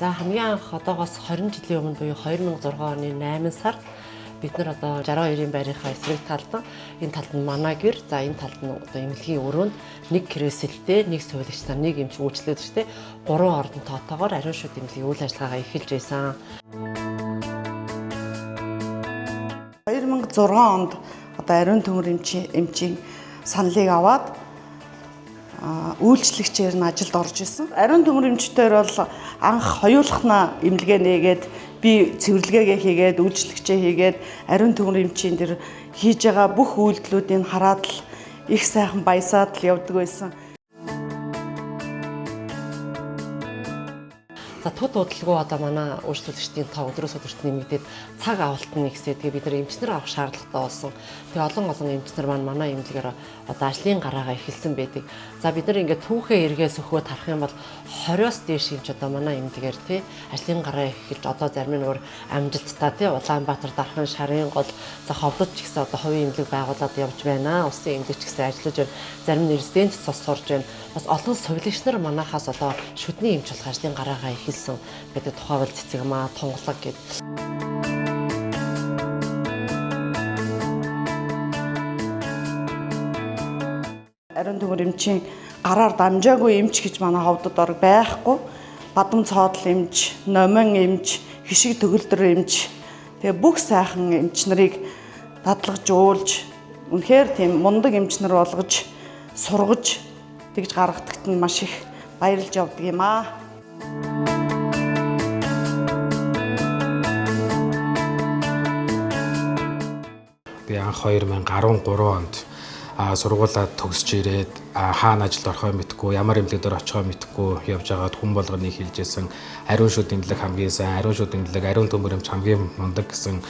За хамгийн анх одоогоос 20 жилийн өмнө буюу 2006 оны 8 сард бид нар одоо 62-ын байрынхаа эсрэг талдан энэ талд нь манай гэр, за энэ талд нь одоо эмнэлгийн өрөөнд нэг креслтэй, нэг суулагч нар, нэг эмч үйлчлээд штэ 3 ордон тоотоогоор ариун шүд эмнэлгийн үйл ажиллагаагаа эхэлж байсан. 2006 онд одоо ариун төмөр эмчийн саналыг аваад үйлчлэгчээр нь ажилд орж исэн. Ариун төмөр эмчтэр бол анх хоёулахна эмнэлгээ нээгээд би цэвэрлэгээгээ хийгээд үйлчлэгчээ хийгээд ариун төмөр эмчийн дээр хийж байгаа бүх үйлдэлүүдийг хараад л их сайхан баясаад л явдаг байсан. За төд удалгүй одоо манай үйлчлүүлэгчдийн тоо өдрөөс өдөрт нэмэгдээд цаг авалт нь ихсээ. Тэгээ бид нар эмчнэр авах шаардлагатай болсон. Тэгээ олон эмчнэр манай эмнэлгээр одоо ажлын гараагаа эхэлсэн байдаг. За бид нар ингээд түүхээ эргээс өхөө тарах юм бол 20-оос дээш эмч одоо манай эмнэлгээр тий ажлын гараа эхэлж одоо зарим нь өөр амжилттай тий Улаанбаатар, Дархан, Шарын гол за Ховдод ч гэсэн одоо хувийн эмнэлэг байгуулад явж байна. Улсын эмнэлэг ч гэсэн ажиллаж байна. Зарим нь резидент цус сурж байна. Бас олон сувилагч нар манайхаас одоо шүдний эмч болох ажлын гараагаа эхэлсэн гэдэг тухай бол цэцэгмаа тунгалаг гэд. Ариун төмөр эмчийн гараар дамжаагүй эмч гэж манай Ховдод орог байхгүй. Бадам цоодол эмч, номин эмч, хишиг төгөлдөр эмч. Тэгээ бүх сайхан эмч нарыг дадлагжуулж, үнэхээр тийм мундаг эмч нар болгож, сургаж тэгж гаргадагт нь маш их баярлж явдаг юм аа. Би анх 2013 онд сургуулаа төгсөж ирээд хаана ажилд орохоо мэдгүй, ямар эмнэлгээр очихоо мэдгүй явж байгаад хүн болгоны хэлжсэн ариун шүд эмнэлэг хамгийн сайн, ариун шүд эмнэлэг, ариун төмөр эмч хамгийн мундаг гэсэн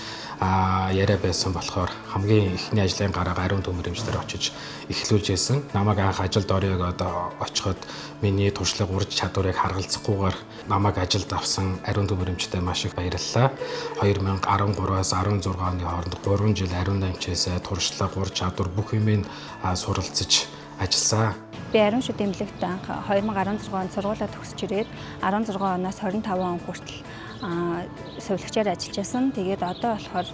яриа байсан болохоор хамгийн ихний ажлын гараагаа ариун төмөр эмчдэр очиж эхлүүлж байсан. Намайг анх ажилд орёо гэдэг очиход миний туршлага урж чадварыг харгалзахгүйгээр намайг ажилд авсан ариун төмөр эмчтэй маш их баярлалаа. 2013-аас 16 оны хооронд 3 жил ариун эмчээсээ туршлага, ур чадвар бүх юмыг суралцж ажилласан. Би ариун шүд эмнэлэгт анх 2016 онд сургуулаа төгсөж ирээд 16 оноос 25 он хүртэл сувилагчаар ажиллаж байсан. Тэгээд одоо болохоор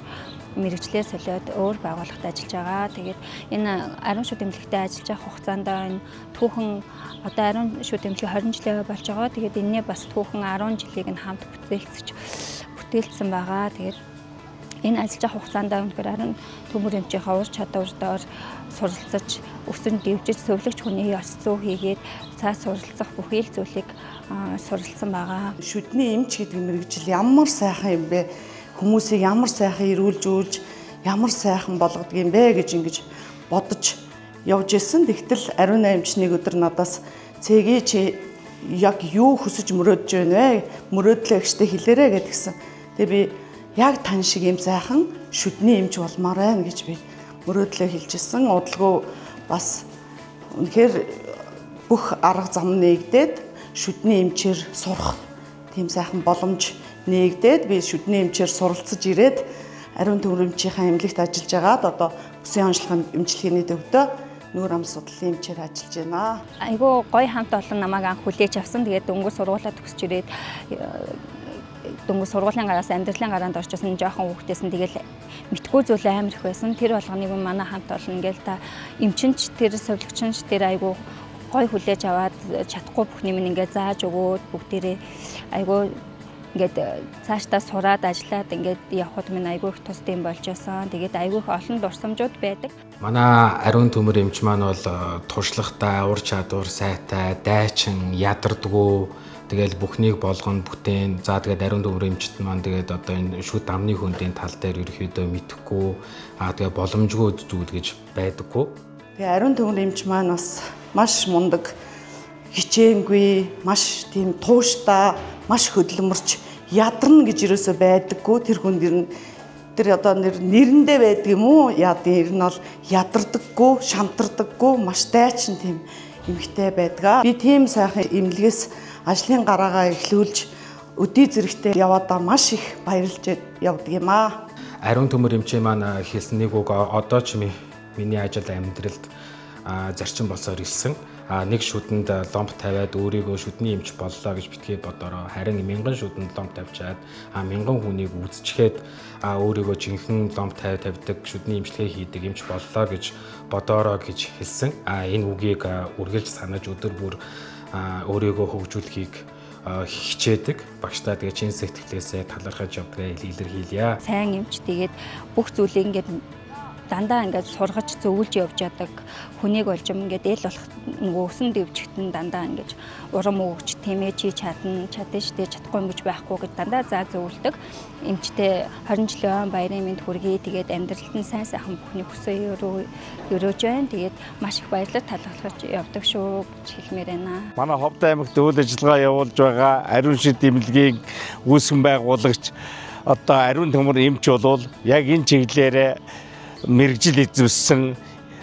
мэрэгчлээ солиод өөр байгууллагад ажиллаж байгаа. Тэгээд энэ ариун шүд эмнэлэгтээ ажиллаж явах хугацаанд энэ түүхэн одоо ариун шүд эмнэлэг 20 жилээ болж байгаа. Тэгээд энэний бас түүхэн 10 жилийг нь хамт бүтээлцсэн байгаа. Тэгээд энэ ажиллаж явах хугацаанд үнэхээр ариун төмөр эмчийнхаа ур чадвараар суралцаж, өсөн дэвжиж, сувилагч хүний ёс зүй хийгээд цаа суралцах бүхий л зүйлийг суралцсан байгаа. Шүдний эмч гэдэг мэргэжил ямар сайхан юм бэ? Хүмүүсийг ямар сайхан эрүүлжүүлж, ямар сайхан болгодог юм бэ гэж ингэж бодож явж исэн. Тэгтэл ариун эмч нэг өдөр надаас "Цэгээ чи яг юу хүсэж мөрөөдж байна вэ? Мөрөөдлөө гэжтэй хэлээрэ" гэдгсэн. Тэгээ би яг тань шиг юм сайхан шүдний эмч болмоор байна гэж би мөрөөдлөө хэлжсэн. Удалгүй бас үнэхээр бүх арга зам нээгдээд шүдний эмчээр сурах тийм сайхан боломж нээгдээд би шүдний эмчээр суралцж ирээд ариун төмөр эмчийнхаа эмнэлэгт ажиллаж байгаад одоо бүсийн онцлогын эмчилгээний төвдөө нүүр ам судлалын эмчээр ажиллаж байна. Айгуу гоё хамт олон намайг анх хүлээж авсан. Тэгээд дөнгөж сургуулаа төгсөж ирээд дөнгөж сургуулийн гараас амьдралын гараанд орчихсон жоохон хүүхдээс нь тэгэл мэдгүй зүйл амар их байсан. Тэр болгоныг манай хамт олон ингээл та эмчинч тэр сувилагчинч тэр айгуу гой хүлээж аваад чадахгүй бүх юм ингээд зааж өгөөд бүгдээрээ айгуу ингээд цаашдаа сураад ажиллаад ингээд явхад минь айгуу их тустай юм болж байсан. Тэгээд айгуу их олон дурсамжууд байдаг. Манай ариун төмөр эмч маань бол туршлагатай, ур чадвар сайтай, дайчин, ядардгүй. Тэгэл бүхнийг болгоно бүтээн. За тэгээд ариун төмөр эмчт маань тэгээд одоо энэ шүд амны хөндийн тал дээр ерөөхдөө мэдхгүй тэгээд боломжгүй зүйл гэж байдаггүй. Тэгээ ариун төмөр эмч маань бас маш мундаг, хичээнгүй, маш тийм тууштай, маш хөдөлмөрч, ядарна гэж ерөөсөө байдаггүй. Тэр хүн тэр одоо нэрэндээ байдаг юм уу? Ер нь бол ядардаггүй, шантардаггүй, маш дайчин тийм эмэгтэй байдаг. Би тийм сайхан эмнэлгээс ажлын гараагаа эхлүүлж өдий зэрэгтэй яваадаа маш их баярлж явдаг юм аа. Ариун төмөр эмчээ маань хэлсэн нэг үг одоо ч миний ажил амьдралд зарчим болсоор ирсэн. нэг шүдэнд ломп тавиад өөрийгөө шүдний эмч боллоо гэж битгий бодороо харин 1000 шүдэнд ломп тавьчаад 1000 хүнийг үзчихэд өөрийгөө жинхэнэ ломп тавьдаг шүдний эмчилгээ хийдэг эмч боллоо гэж бодороо гэж хэлсэн. Энэ үгийг үргэлж санаж өдөр бүр өөрийгөө хөгжүүлэхийг хичээдэг. Багштай тэгээ чин сэтгэлээсээ талархаж явдгаа илэрхийлье. Сайн эмч тэгээд бүх зүйлийг ингээд дандаа ингээд сургаж зөвлөж явж яадаг хүнийг болж юм ингээд эл болох нөгөө өсөн дэвчгтэн дандаа ингээд урам өгч тэмээ чи чадна штэ чадахгүй юм гэж байхгүй гэж дандаа заа зөвлөдөг эмчтэй 20 жилийн баярын мэнд хүргэе. Тэгээд амьдралд нь сайн сайхан бүхний хүсээ өрөөж байна. Тэгээд маш их баярлалаа талархаж явдаг шүү гэж хэлмээр байна. Манай Ховд аймагт үйл ажиллагаа явуулж байгаа ариун шид эмнэлгийн үүсгэн байгуулагч одоо ариун төмөр эмч болвол яг энэ чиглэлээр мэрэгжил эзэмсэн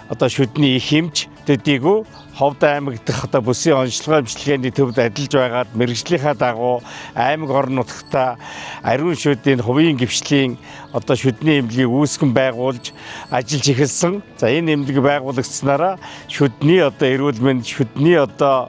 одоо шүдний их эмч төдийгүй Ховд аймаг дахь одоо бүсийн онцлогоо эмчилгээний төвд ажиллаж байгаад мэрэгжлийнхаа дагуу аймаг орон нутгата ариун шүдийн хувийн гэрчлийн одоо шүдний эмнэлгийг үүсгэн байгуулж ажиллаж эхэлсэн. За энэ эмнэлэг байгуулагдсанараа шүдний одоо эрүүл мэнд шүдний одоо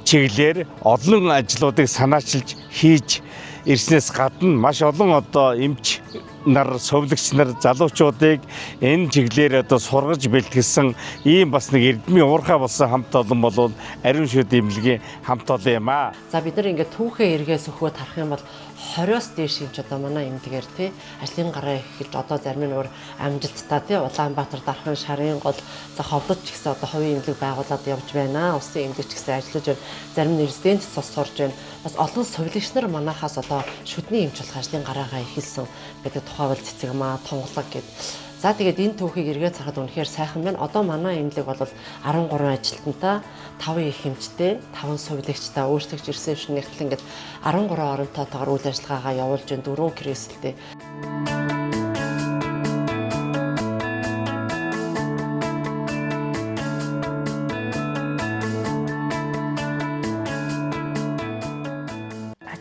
чиглэлээр олон ажлуудыг санаачилж хийж ирснээс гадна маш олон одоо эмч нар совлогч нар залуучуудыг энэ чиглэлээр одоо сургаж бэлтгэлсэн ийм бас нэг эрдмийн уурхай болсон хамт олон бол ариун шүд эмнэлгийн хамт олон юм аа. За бид нар ингээд түүхээ эргээс өгөхөд харах юм бол 20-оос дээш юмч одоо манай эмнэлгээр тий ажлын гараа эхэлж одоо зарим нь өөр амжилттай тий Улаанбаатар дархан шарын гол за Ховдод ч гэсэн одоо хувийн эмнэлэг байгуулад явж байна. Улсын эмнэлэг ч гэсэн ажиллаж байна. Зарим нь резидент цус сурж байна. Бас олон совлогч нар манайхаас одоо шүдний эмч болох ажлын гараагаа эхэлсэн гэдэг тухай бол цэцэгмаа тунгалаг гэд. За тэгээд энэ түүхийг эргээд харахад үнэхээр сайхан байна. Одоо манай эмнэлэг бол 13 ажилтнтай, 5 их эмчтэй, 5 совлогчтой өөрсдөө ресепшнийхэл ингээд 13 оронтойгоор үйл ажиллагаагаа явуулж байна. 4 креслтэй.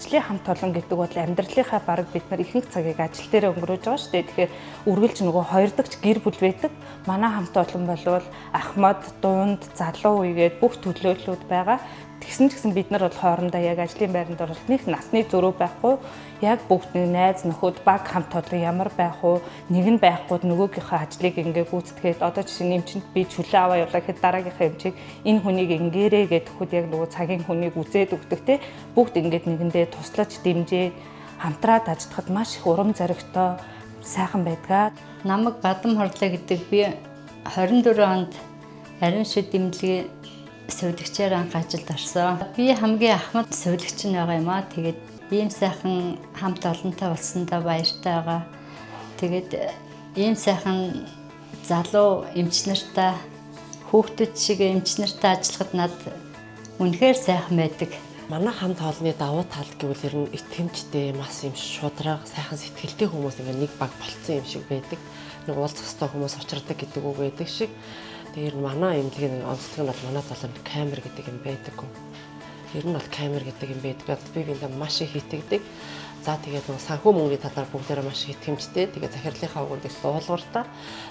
Ажлын хамт олон гэдэг бол амьдралынхаа бараг бид нар ихэнх цагийг ажил дээр өнгөрөөж байгаа шүү дээ. Тэгэхээр үргэлж нөгөө хоёр дахь гэр бүл байдаг. Манай хамт олон болвол ахмад, дунд, залуу үегээд бүх төлөөллүүд байгаа. Тэгсэн ч гэсэн бид нар бол хоорондоо яг ажлын байранд оролтных насны зөрүү байхгүй. Яг бүгд найз нөхөд баг хамт олон ямар байх вэ? Нэг нь байхгүй нөгөөгийнхөө ажлыг ингээ гүйцэтгээд одоо жишээ нь эмчэнд би чөлөө аваа явуулаа гэхэд дараагийнхаа эмчийг энэ хүнийг ингээрээ гэхэд яг нөгөө цагийн хүнийг үзээд өгдөг те. Бүгд ингээд нэгэндээ туслаж дэмжээ хамтраад ажиллахад маш их урам зоригтой сайхан байдгаа. Намайг Бадам Хорлоо гэдэг би 24 онд ариун шид эмнэлгийн совлогчээр анх ажилд орсон. Би хамгийн ахмад совлогч нь байгаа юм аа. Тэгээд ийм сайхан хамт олонтой болсондоо баяртай байгаа. Тэгээд ийм сайхан залуу эмч нартай хүүхдүүд шиг эмч нартай ажиллахад над үнэхээр сайхан байдаг. Манай хамт олонны давуу тал гэвэл ер нь итгэмжтэй, маш юм шудраг, сайхан сэтгэлтэй хүмүүс ингээ нэг баг болцсон юм шиг байдаг. Нэг уулзах хэвээр хүмүүс учирдаг гэдэг үг байдаг шиг. Тэр манай эмнэлгийн онцлог нь бол манай талаар камер гэдэг юм байдаг. Ер нь бол камер гэдэг юм байдаг. Би биндээ маш их итгэдэг. За тэгээд нөгөө санхүү мөнгөний талаар бүгдээрээ маш их итгэмжтэй. Тэгээд захирлынхаа үгэнд их дуулууртай.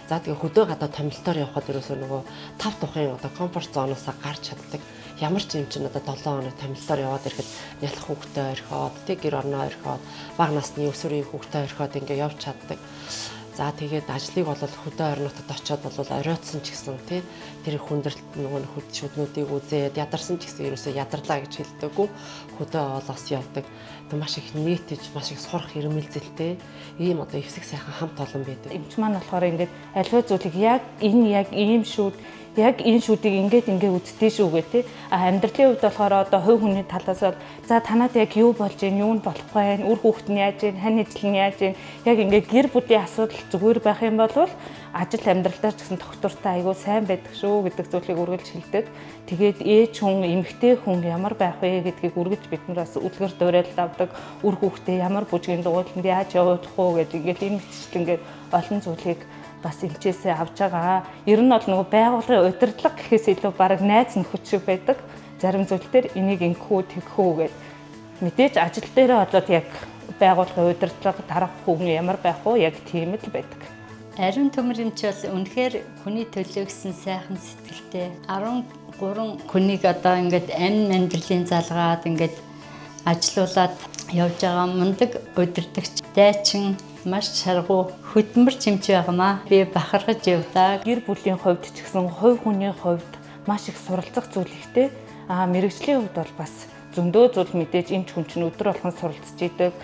За тэгээд хөдөө гадаа томилтоор явхад ерөөсөө нөгөө 5 тухайн одоо комфорт зоноосоо гарч чаддаг. Ямар ч юм чинь одоо 7 хоног томилтоор яваад ирэхэд нялх хүүхдээ орхиод, тэг гэр орноо орхиод, бага насны өсвөрийн хүүхдээ орхиод ингээ явж чаддаг. За тэгээд ажлыг бол хөдөө орон нутагт очиод бол оройтсон ч гэсэн тий тэр хүндрэлт нөгөө хөд шүднүүдийг үзээд ядарсан ч гэсэн ерөөсөө ядарлаа гэж хэлдэггүй хөдөө олоос явдаг. Тэг маш их нийтэж маш их сурах ирмэлзэлтэй ийм одоо эвсэг сайхан хамт олон байдаг. Эмч маань болохоор ингээд аливаа зүйлийг яг ийм шүүд яг энэ шүүдийг ингээ үзтээ шүү гэх тээ. Амьдралын хувьд болохоор одоо хувь хүний талаас бол за танад яг юу болж гин, юу нь болохгүй, үр хүүхэд нь яаж гин, хань ижил нь яаж гин, яг ингээ гэр бүлийн асуудал зүгээр байх юм бол ажил амьдралдаа ч гэсэн тогтвортой айгүй сайн байдаг шүү гэдэг зүйлийг үргэлж хэлдэг. Тэгээд ээж хүн, эмэгтэй хүн ямар байх вэ гэдгийг үргэлж бид нар бас үлгэр дуурайлт авдаг. Үр хүүхдээ ямар бүжгийн дугуйланд яаж явуулах уу гэдэг ингээд энэ мэтчил ингээд олон зүйлийг бас эмчээсээ авч байгаа. Ер нь бол нөгөө байгууллагын удирдлага гэхээс илүү баг найз нөхөд шиг байдаг. Зарим зүйл дээр энийг ингэхүү тэгхүү гэд мэдээж ажил дээрээ болоод яг байгууллагын удирдлага дарах хүн ямар байх вэ? Яг тийм л байдаг. Ариун төмөр эмч бол үнэхээр хүний төлөө гэсэн сайхан сэтгэлтэй. 13 хүнийг одоо ингээд амин амьдралын залгаад ингээд ажилуулад явж байгаа мундаг удирдагч дайчин маш шаргуу хөдөлмөр чимч байгаамаа. Би бахархаж явдаа. Гэр бүлийн хувьд ч гэсэн хувь хүний хувьд маш их суралцах зүйл ихтэй. Мэргэжлийн хувьд бол бас зөндөө зүйл мэдээж эмч хүн чинь өдөр болгон суралцж идэг.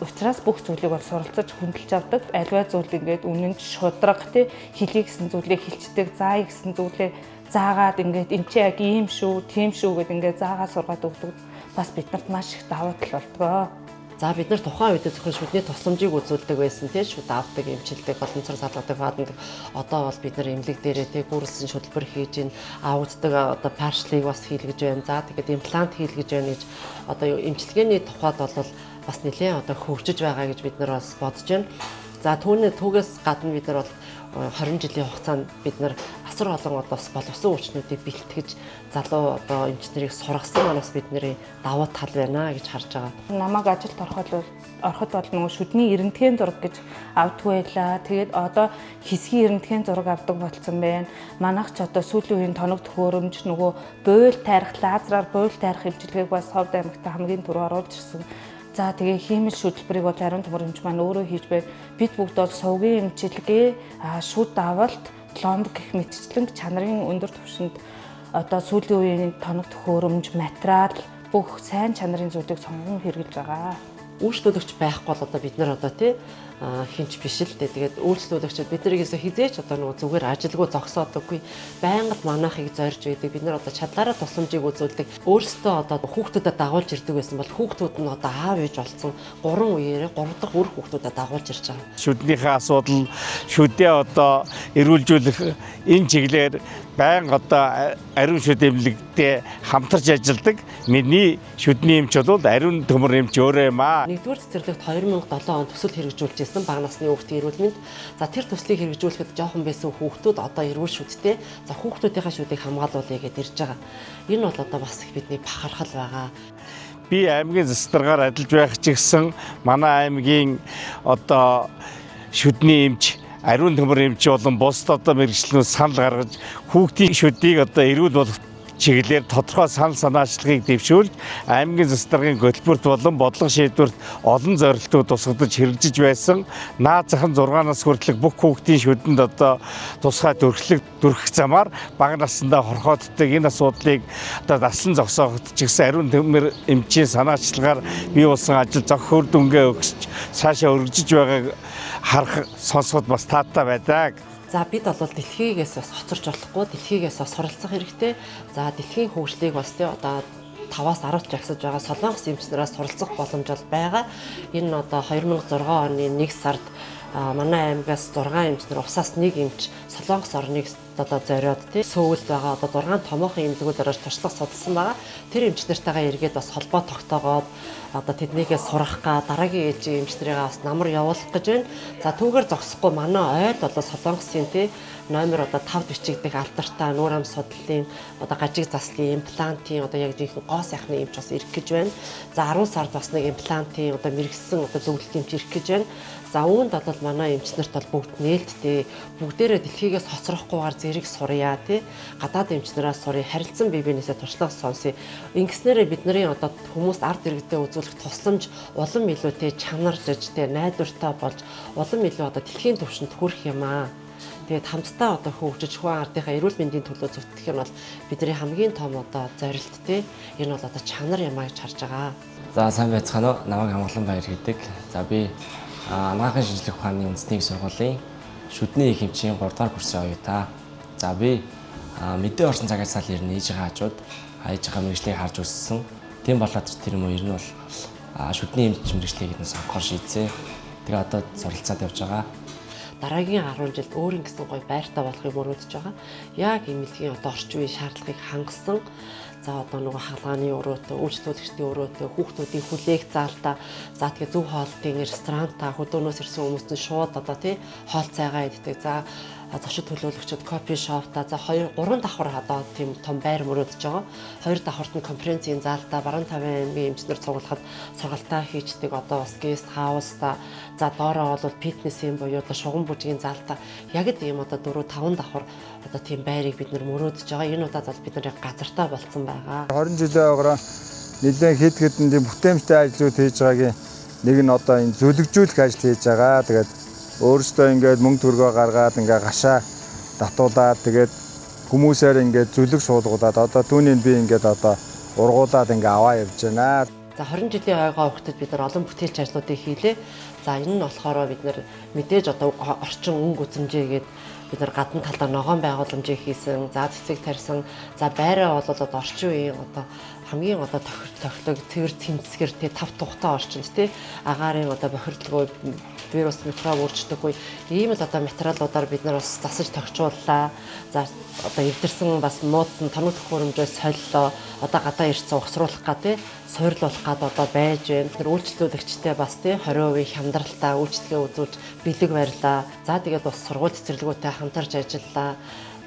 Учираас бүх зүйлийг бол суралцаж хөндлөж авдаг. Альва зүйл ингээд үнэнд шудраг тий хэлий гэсэн зүйлийг хэлцдэг, заая гэсэн зүйлээ заагаад ингээд энэ чи яг ийм шүү, тийм шүү гэд ингээд заагаа сургаад өгдөг. Бас биднэрт маш их давуу тал болдгоо. За бид нар тухайн үед зөвхөн шүдний тусламжийг үзүүлдэг байсан тийм шүд авдаг, эмчилдэг, боломжоор салгадаг, баадаг. Одоо бол бид нар эмнэлэг дээрээ тийм гүйцэлсэн шүтлбэр хийж ин ауддаг одоо паршлыг бас хийлгэж байна. За тэгээд имплант хийлгэж байна гэж одоо эмчилгээний тухайд бол бас нэлээд одоо хөгжиж байгаа гэж бид нар бас бодож байна. За түүгээс гадна бид нар бол 20 жилийн хугацаанд бид нар асар олон одоо боловсон хүчнүүдийг бэлтгэж залуу одоо эмчнэрийг сургасан манаас бидний давуу тал байна гэж харж байгаа. Намайг ажилд ороход бол нөгөө шүдний эрентгийн зураг гэж авдгүй байлаа. Тэгээд одоо хэсгийн эрентгийн зураг авдаг болсон байна. Манайх ч одоо сүүлийн үеийн тоног төхөөрөмж нөгөө буйл тайрах лазераар буйл тайрах эмчилгээг бас Ховд аймагт хамгийн түрүү оруулж ирсэн. За тэгээ хиймэл шүтлбэрийг бол ариун төмөр эмч маань өөрөө хийж байна. Бид бүгд бол сувгийн эмчилгээ, шүд авалт, пломб гэх мэтчлэн чанарын өндөр түвшинд одоо сүүлийн үеийн тоног төхөөрөмж, материал бүх сайн чанарын зүйлийг сонгон хэрэгжилж байгаа. Үйлчлүүлэгч байхгүй бол одоо бид нар одоо тий хинч биш л дээ. Тэгээд үйлчлүүлэгчид бид нарыгээс хизээч одоо нөгөө зүгээр ажилгүй зогсоодоггүй байнга манайхыг зорж байдаг. Бид нар одоо чадлаараа тусламжийг үзүүлдэг. Өөрсдөө одоо хүүхдүүдэд дагуулж ирдэг байсан бол хүүхдүүд нь одоо аав ээж болсон 3 үеэрээ 3 дахь үр хүүхдүүдэд дагуулж ирж байгаа. Шүднийхээ асуудал шүдээ одоо эрүүлжүүлэх энэ чиглэлээр байнга одоо ариун шүд эмнэлэгтээ хамтарч ажилладаг. Миний шүдний эмч бол ариун төмөр эмч өөрөө юм аа. Нэгдүгээр цэцэрлэгт 2007 онд төсөл хэрэгжүүлж ирсэн бага насны хүүхдийн эрүүл мэнд. За тэр төслийг хэрэгжүүлэхэд жоохон байсан хүүхдүүд одоо эрүүл шүдтэй. За хүүхдүүдийнхээ шүдийг хамгаалуулъя гэдээ ирж байгаа. Энэ бол одоо бас их бидний бахархал байгаа. Би аймгийн засваргаар ажиллаж байх ч гэсэн манай аймгийн одоо шүдний эмч ариун төмөр эмч болон бусд одоо мэргэжлүүд санал гаргаж хүүхдийн шүдийг одоо эрүүл болох чиглэлээр тодорхой санал санаачлагыг дэвшүүлж аймгийн засваргын хөтөлбөрт болон бодлого шийдвэрт олон зорилтууд тусгадж хэрэгжиж байсан. Наад зах нь 6 нас хүртэлх бүх хүүхдийн шүдэнд одоо тусгай дүрхэх замаар бага наснда хорхооддаг энэ асуудлыг одоо наслан зогсооход ч гэсэн ариун төмөр эмчийн санаачлагаар бий болсон ажил зохих үр дүнгээ өгсөж цаашаа өргөжж байгааг харах сонсоход бас таатай байдаг. За бид бол дэлхийгээс бас хоцорч болохгүй, дэлхийгээс бас суралцах хэрэгтэй. За дэлхийн хөгжлийг бас тий одоо 5-аас 10 жагсаж байгаа солонгос эмчнээс суралцах боломж бол байгаа. Энэ одоо 2006 оны 1 сард манай аймгаас 6 эмчнэр усаас 1 эмч солонгос орныг одоо зориод тий сөүлд байгаа одоо 6 томоохон эмнэлгүүдээр туршлага судалсан байгаа. Тэр эмчнэртэйгээ эргээд бас холбоо тогтоогоод одоо тэднийгээ сурах га дараагийн ээлжийн эмчнэрээ бас намар явуулах гэж байна. За түүгээр зогсохгүй манай ойл болоо солонгосын тий номер одоо 5 бичигдэх алдартай нүүр ам судлалын одоо гажиг заслын имплантын одоо яг жинхэнэ гоо сайхны эмч бас ирэх гэж байна. За 10 сард бас нэг имплантын одоо мэрэгсэн одоо зөвлөлт эмч ирэх гэж байна. За үүнд бол манай эмчнэрт бол бүгд нээлттэй бүгдээрээ дэлхийгээс хоцрохгүйгээр зэрэг сурья тий гадаад эмчнээс сурья харилцан бие биенээсээ туршлага сонсъё. Ингэснээрээ бидний одоо хүмүүст ард иргэдэд үзүүлэх тусламж улам илүүтэй чанар зэжтэй найдвартай болж улам илүү одоо дэлхийн түвшинд хүрэх юм аа. Тэгээд хамтдаа одоо хөгжиж хүн ардынхаа эрүүл мэндийн төлөө зүтгэх нь бол бидний хамгийн том одоо зорилт тий энэ бол одоо чанар юм аа гэж харж байгаа. За сайн байцгаана уу? Намайг Амгалан Баяр гэдэг. За би анагаахын шинжлэх ухааны үндэсний сургуулийн шүдний их эмчийн 3 дахь курсын оюутан. За би мэдээ орсон цагаас сал ирнэ ээж байгаа хажууд хайж байгаа мэргэжлийг харж өссөн. Тийм болоод тэр юм уу ер нь бол шүдний эмч мэргэжлийг сонгохоор шийдсэн. Тэгээ одоо суралцаад явж байгаа. Дараагийн 10 жилд өөрийн гэсэн гоё байртай болохыг мөрөөдөж байгаа. Яг эмнэлгийн одоо орчин үеийн шаардлагыг хангасан За одоо нөгөө хаалганы өрөөтэй, үйлчлүүлэгчдийн өрөөтэй, хүүхдүүдийн хүлээх заалтаа, за тэгээ зөв хоолтын ресторантаа хөдөөнөөс ирсэн хүмүүс нь шууд одоо тий хоол цайгаа иддэг. За зочид төлөөлөгчд кофе шоптаа за 2 3 давхар одоо тийм том байр мөрөөдөж байгаа. 2 давхарт нь конференцийн заалтаа баруун тавын аймгийн эмчнэр цуглахад сургалтаа хийждэг одоо бас гест хауста за доороо бол фитнесийн буюу одоо шугам бүжгийн заалтаа яг ийм одоо 4 5 давхар одоо тийм байрыг бид нэр мөрөөдөж байгаа. Энэ удаад бол бид нэр газартаа болцсон байгаа. 20 жилийн ойгоор нэлээд хэд хэдэн тийм бүтээмжтэй ажлууд хийж байгаагийн нэг нь одоо энэ зөвлөгжүүлэх ажил хийж байгаа. Тэгээд өөрөөсөө ингээд мөнгө төгрөгөө гаргаад ингээд гашаа татуулаад тэгээд хүмүүсээр ингээд зүлэг суулгуулад одоо түүнийг би ингээд одоо ургуулад ингээд аваа явж байна. За 20 жилийн ойгоо хөвгтөд бид нар олон бүтээлч ажлуудыг хийлээ. За энэ нь болохоор бид нар мэдээж одоо орчин өнгө үзэмжээгээд бид нар гадна талдаа ногоон байгууламжийг хийсэн, за цэцэг тарьсан, за байраа бол одоо орчин үеийн одоо хамгийн одоо тохиолдог цэвэр тэмцгэр тий тав тухтай орчинд тий агаарын одоо бохирдолгүй вирус микроб үрждэггүй ийм л одоо материалуудаар бид нар бас засаж тогтчууллаа. За одоо эвдэрсэн бас нууцсан тоног төхөөрөмжөө солилоо. Одоо гадаа ирсэн ухсруулах га тий суурлуулах гад одоо байж байна. Тэр үйлчлүүлэгчтэй бас тий 20% хямдралтай үйлчлэгээ үзүүлж бэлэг барьлаа. За тэгээд бас сургууль цэцэрлэгүүтэй хамтарч ажиллалаа.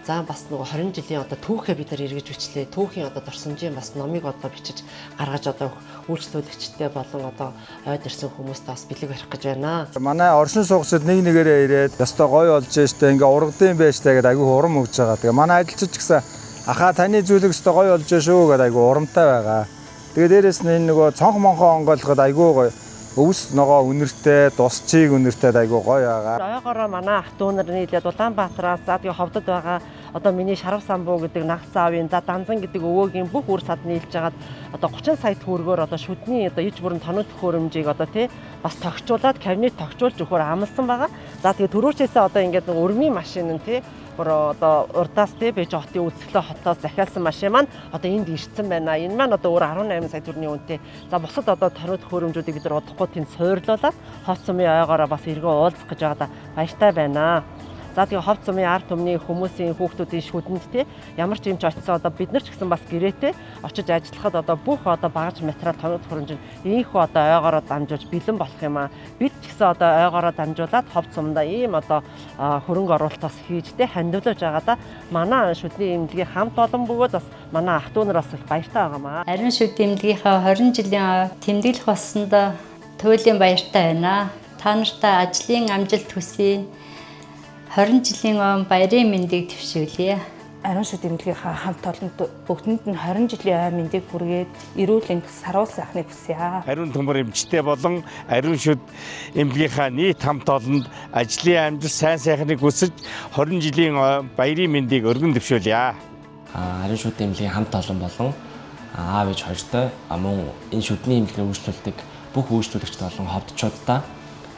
За бас нөгөө 20 жилийн одоо түүхээ бид нар эргэж бичлээ. Түүхийн одоо дурсамжийн бас номыг одоо бичиж гаргаж одоо үйлчлүүлэгчтэй болон одоо ойд ирсэн хүмүүстээ бас бэлэг барих гэж байна. Манай оршин суугчид нэг нэгээрээ ирээд ёстой гоё болж штэ ингээ ургадын байж та гэдэг айгүй урам өгж байгаа. Тэгээ манай ажилчид ч гэсэн ахаа таны зүйлэг ёстой гоё болж шүү гэдэг айгүй урамтай байгаа. Тэгээ дээрэс нь энэ нөгөө цонх монхоо онгойлгоход айгүй гоё өвс ногоо үнэртэй, дусчиг үнэртэй айгүй гоё байгаа. Ойгоороо манай ах дүү нар нийлээд Улаанбаатараас за тэгээ ховдод байгаа одоо миний Шарав самбуу гэдэг нагц аавын за Данзан гэдэг өвөөгийн бүх үр сад нийлж хагаад одоо 30 сая төгрөгөөр одоо шүдний одоо иж бүрэн тоног төхөөрөмжийг одоо тий бас тогтчуулаад кабинет тогтчуулж өгөхөөр амласан байгаа. За тэгээ төрөөчөөсөө одоо ингээд өргөний машин нь тий одоо урдаас тий Бэж хотын үзэсгэлэн хотоос захиалсан машин маань одоо энд ирсэн байна. Энэ маань одоо өөр 18 сая төгрөгийн үнэтэй. За бусад одоо тоног төхөөрөмжүүдийг бид нар удахгүй тийм суурлуулаад ховц сумын ойгоороо бас эргөө уулзах гэж байгаадаа баяртай байна. За тэгээ ховц сумын ард түмний хүмүүсийн хүүхдүүдийн шүдэнд тий ямар ч юм ч очисон одоо бид нар ч гэсэн бас гэрээтэй очиж ажиллахад одоо бүх одоо багаж материал тоног төхөөрөмж ийхүү одоо ойгоороо дамжуулж бэлэн болох юм аа. Бид ч гэсэн одоо ойгоороо дамжуулаад ховц сумдаа ийм одоо хөрөнгө оруулалтаас хийж тий хандивлаж байгаадаа манай шүдний эмнэлгийн хамт олон бөгөөд бас манай ах дүү нар бас их баяртай байгаамаа. Ариун шүд эмнэлгийнхаа 20 жилийн тэмдэглэх болсонд туйлын баяртай байна. Та нартай ажлын амжилт хүсье. 20 жилийн баярын мэндийг твшүүлье. Ариун шүд эмнэлгийнхаа хамт олонд бүгдэнд нь 20 жилийн ой мэндийг хүргээд эрүүл энх саруул сайхныг хүсье. Ариун төмөр эмчтэй болон ариун шүд эмнэлгийнхаа нийт хамт олонд ажлын амжилт сайн сайхныг хүсэж 20 жилийн баярын мэндийг өргөн твшүүлье. Ариун шүд эмнэлгийн хамт олон болон аав ээж хоёртой мөн энэ шүдний эмнэлгээр үйлчлүүлдэг бүх үйлчлүүлэгчид болон ховдчуудаа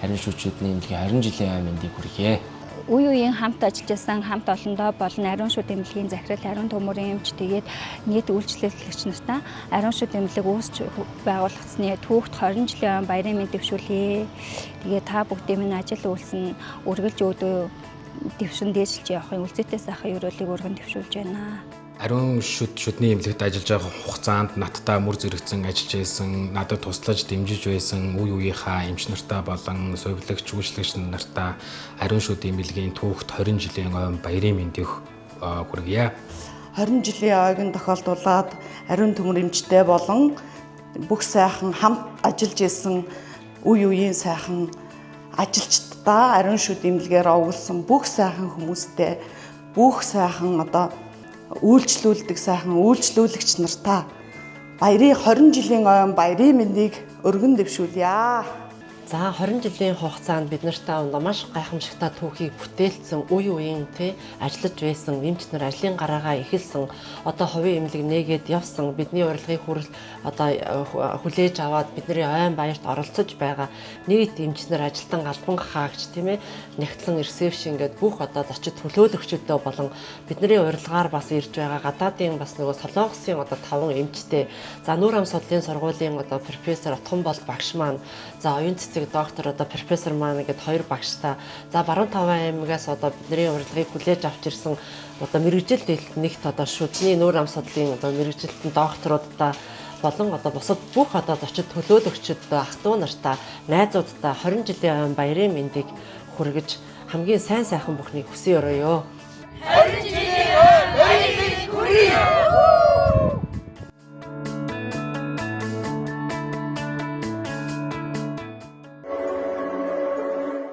ариун шүдний эмнэлгийн 20 жилийн ой мэндийг хүргье. Үе үеийн хамт ажиллаж байсан хамт олондоо болон ариун шүд эмнэлгийн захирал ариун төмөрийн эмч тэгээд нийт үйлчлүүлэгч нартаа ариун шүд эмнэлэг үүсч байгуулагдсны түүхт 20 жилийн баярын мэнд дэвшүүлье. Тэгээд та бүгдийн минь ажил үйлсэн үргэлж өөдөө дэвшин дээшилж явахын үлцэтэй сайхан өрөөлийг өргөн дэвшүүлж байна. Ариун шүдний эмнэлэгт ажиллаж байгаа хугацаанд надтай мөр зэрэгцэн ажиллаж байсан, надад туслаж дэмжиж байсан үе үеийнхаа эмч нартай болон совилогч, үйлчлэгч нартай ариун шүд эмнэлгийн түүхт 20 жилийн ой баярын мэндийг хүргье. 20 жилийн ойг нь тохиолдуулаад ариун төмөр эмчтэй болон бүх сайхан хамт ажиллаж исэн үе үеийн сайхан ажилчдаа ариун шүд эмнэлгээр овголсон бүх сайхан хүмүүстэй бүх сайхан одоо үйлчлүүлдэг сайхан үйлчлүүлэгч нартаа баярын 20 жилийн ой баярын мэндийг өргөн дэвшүүлье. За 20 жилийн хугацаанд бид нартай маш гайхамшигтай түүхийг бүтээлсэн үе үеийн тий ажиллаж байсан эмч нар ажлын гараагаа эхэлсэн одоо хувийн эмнэлэг нээгээд явсан бидний урилгыг хүлээж аваад бидний ойн баярт оролцож байгаа нийт эмч нар ажилтан албан хаагч тийм ээ нэгтлэн ресепшн гэдэг бүх одоо зочид төлөөлөгчдөө болон бидний урилгаар бас ирж байгаа гадаадын бас нөгөө солонгосын одоо 5 эмчтэй за нүүр ам судлалын сургуулийн одоо профессор Отгонбол багш маань за оюун засаг доктор одоо профессор маань ингээд 2 багштай за Баруун Таван аймагаас одоо бидний урилгыг хүлээж авч ирсэн одоо мэрэгжил нэгт одоо шүдний нүүр ам судлалын одоо мэрэгжилтэн докторуудтай болон одоо бусад бүх одоо зочид төлөөлөгчид ах トゥ у нартай найзуудтай 20 жилийн баярын мэндийг хүргэж хамгийн сайн сайхан бүхнийг хүсье өрөөё. 20 жилийн баярыг хүргэе.